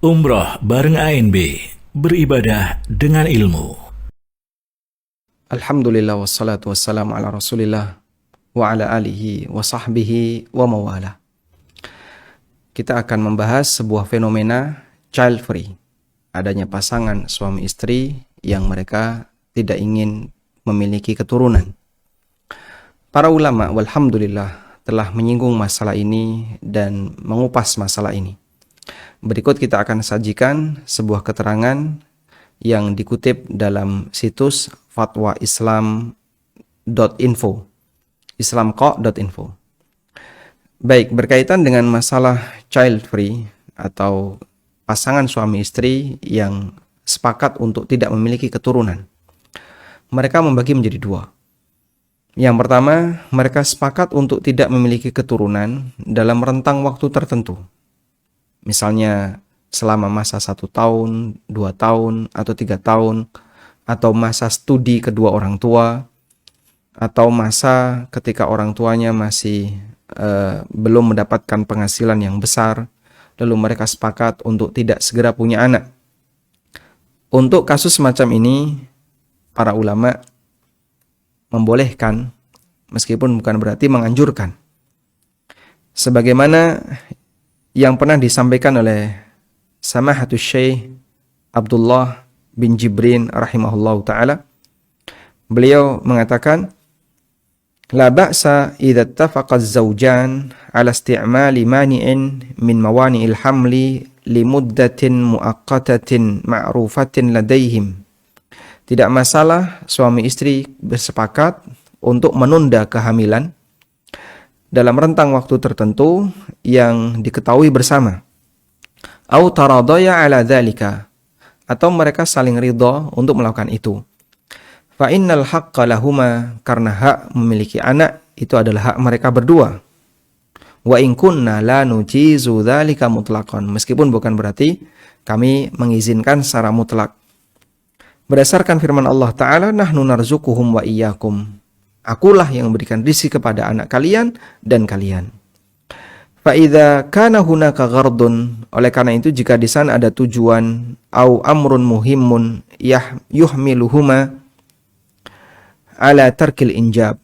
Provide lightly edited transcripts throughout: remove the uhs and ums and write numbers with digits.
Umrah bareng ANB, beribadah dengan ilmu. Alhamdulillah wassalatu wassalamu ala rasulillah wa ala alihi wa sahbihi wa mawala. Kita akan membahas sebuah fenomena child free. Adanya pasangan suami istri yang mereka tidak ingin memiliki keturunan. Para ulama walhamdulillah telah menyinggung masalah ini dan mengupas masalah ini. Berikut kita akan sajikan sebuah keterangan yang dikutip dalam situs fatwaislam.info, islamqa.info. Baik, berkaitan dengan masalah child free atau pasangan suami istri yang sepakat untuk tidak memiliki keturunan. Mereka membagi menjadi dua. Yang pertama, mereka sepakat untuk tidak memiliki keturunan dalam rentang waktu tertentu. Misalnya selama masa 1 tahun, 2 tahun, atau 3 tahun, atau masa studi kedua orang tua, atau masa ketika orang tuanya masih belum mendapatkan penghasilan yang besar, lalu mereka sepakat untuk tidak segera punya anak. Untuk kasus semacam ini, para ulama membolehkan, meskipun bukan berarti menganjurkan. Sebagaimana yang pernah disampaikan oleh Samahatul Syekh Abdullah bin Jibrin rahimahullahu ta'ala. Beliau mengatakan, La ba'sa idza ittafaqa az-zawjan ala isti'mali mani'in min mawani'il hamli limuddatin muaqqatatin ma'rufatin ladaihim. Tidak masalah suami istri bersepakat untuk menunda kehamilan dalam rentang waktu tertentu yang diketahui bersama. Au taradaya ala dzalika, atau mereka saling ridha untuk melakukan itu. Fa innal haqqa lahuma, karena hak memiliki anak itu adalah hak mereka berdua. Wa in kunna la nujizu dzalika mutlaqan, meskipun bukan berarti kami mengizinkan secara mutlak. Berdasarkan firman Allah Ta'ala, nahnu narzuquhum wa iyyakum. Akulah yang memberikan rizki kepada anak kalian dan kalian. Fa'idha kana hunaka ghardun, oleh karena itu jika di sana ada tujuan, au amrun muhimmun yuhmiluhuma ala tarkil injab,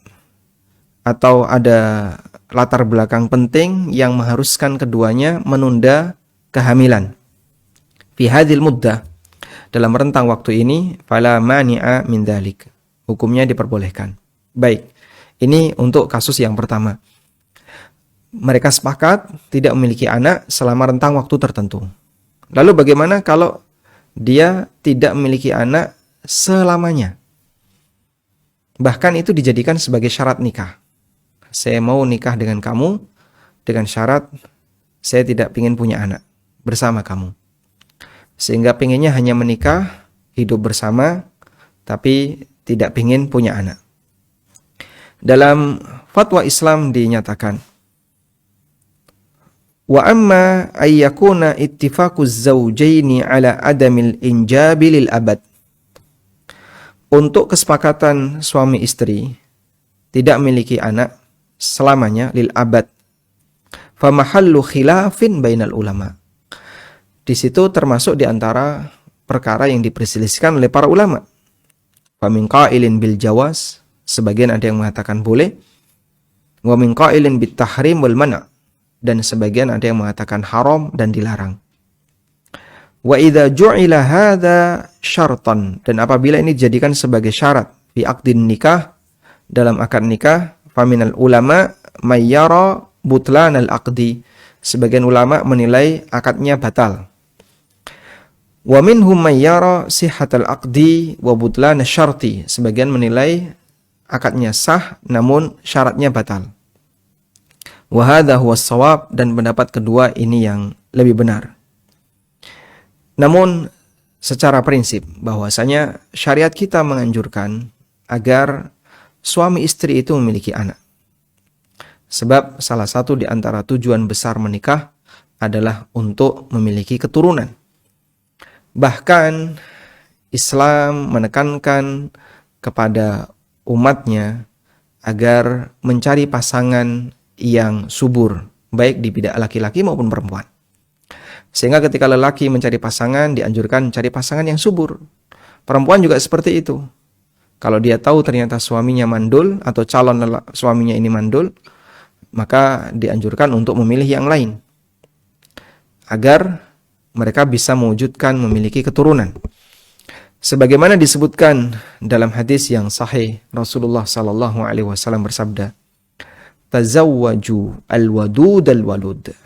atau ada latar belakang penting yang mengharuskan keduanya menunda kehamilan. Fi hadhil muddah, dalam rentang waktu ini, fala mani'a min dzalik, hukumnya diperbolehkan. Baik, ini untuk kasus yang pertama. Mereka sepakat tidak memiliki anak selama rentang waktu tertentu. Lalu bagaimana kalau dia tidak memiliki anak selamanya? Bahkan itu dijadikan sebagai syarat nikah. Saya mau nikah dengan kamu dengan syarat saya tidak ingin punya anak bersama kamu. Sehingga pengennya hanya menikah, hidup bersama, tapi tidak ingin punya anak. Dalam fatwa Islam dinyatakan, wa amma ayyakuna ittifaquz zawjaini ala adamil injabi lil abad. Untuk kesepakatan suami istri tidak memiliki anak selamanya lil abad, fa mahallu khilafin bainal ulama. Di situ termasuk di antara perkara yang diperselisihkan oleh para ulama. Fa min qailin bil jawaz, sebagian ada yang mengatakan boleh, wa min qailin bit tahrim wal mana', dan sebagian ada yang mengatakan haram dan dilarang. Wa idza ju'ila hadza syartan, dan apabila ini dijadikan sebagai syarat fi aqdin nikah, dalam akad nikah, faminal ulama may yara butlan al aqdi, sebagian ulama menilai akadnya batal. Wa minhum may yara sihhatal aqdi wa butlan syarti, sebagian menilai akadnya sah namun syaratnya batal. Wa hadza huwa shawab, dan pendapat kedua ini yang lebih benar. Namun secara prinsip bahwasanya syariat kita menganjurkan agar suami istri itu memiliki anak. Sebab salah satu di antara tujuan besar menikah adalah untuk memiliki keturunan. Bahkan Islam menekankan kepada umatnya agar mencari pasangan yang subur, baik di bidang laki-laki maupun perempuan. Sehingga ketika lelaki mencari pasangan, dianjurkan cari pasangan yang subur. Perempuan juga seperti itu. Kalau dia tahu ternyata suaminya mandul atau calon suaminya ini mandul, maka dianjurkan untuk memilih yang lain agar mereka bisa mewujudkan memiliki keturunan. Sebagaimana disebutkan dalam hadis yang sahih, Rasulullah sallallahu alaihi wasallam bersabda, "Tazawwaju al-wadud al-walud."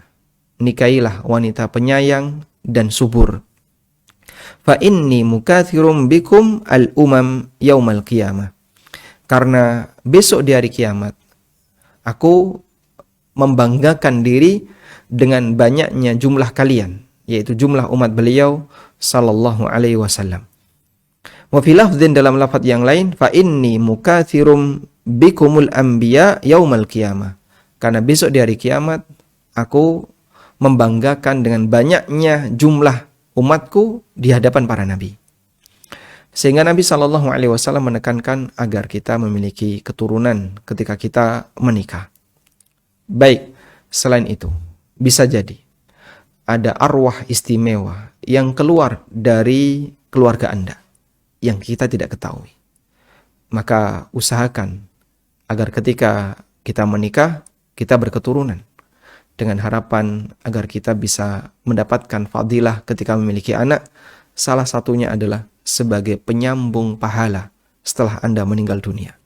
Nikahilah wanita penyayang dan subur. Fa inni mukathirum bikum al-umam yaumal qiyamah. Karena besok di hari kiamat aku membanggakan diri dengan banyaknya jumlah kalian, yaitu jumlah umat beliau sallallahu alaihi wasallam. Wa fi lafdhin, dalam lafaz yang lain, fa inni mukathirum bikumul anbiya yaumal qiyamah. Karena besok di hari kiamat aku membanggakan dengan banyaknya jumlah umatku di hadapan para nabi. Sehingga Nabi SAW menekankan agar kita memiliki keturunan ketika kita menikah. Baik, selain itu, bisa jadi ada arwah istimewa yang keluar dari keluarga Anda yang kita tidak ketahui. Maka usahakan agar ketika kita menikah, kita berketurunan, dengan harapan agar kita bisa mendapatkan fadilah ketika memiliki anak. Salah satunya adalah sebagai penyambung pahala setelah Anda meninggal dunia.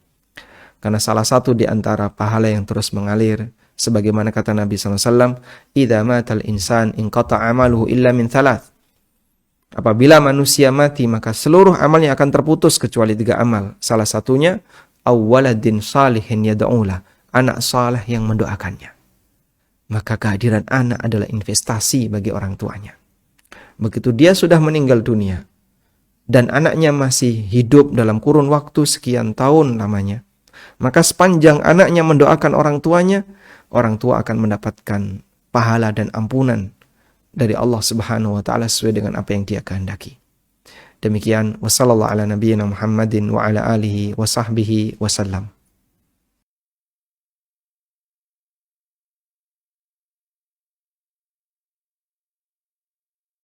Karena salah satu di antara pahala yang terus mengalir, sebagaimana kata Nabi SAW, "Idza matal insan inqata amaluhu illa min thalath." Apabila manusia mati, maka seluruh amalnya akan terputus kecuali 3 amal. Salah satunya, awwaladin salihin yad'ulah, anak saleh yang mendoakannya. Maka kehadiran anak adalah investasi bagi orang tuanya. Begitu dia sudah meninggal dunia dan anaknya masih hidup dalam kurun waktu sekian tahun lamanya, maka sepanjang anaknya mendoakan orang tua akan mendapatkan pahala dan ampunan dari Allah Subhanahu wa taala sesuai dengan apa yang dia kehendaki. Demikian, wassallallahu ala nabiyyina Muhammadin wa ala alihi wa sahbihi wasallam.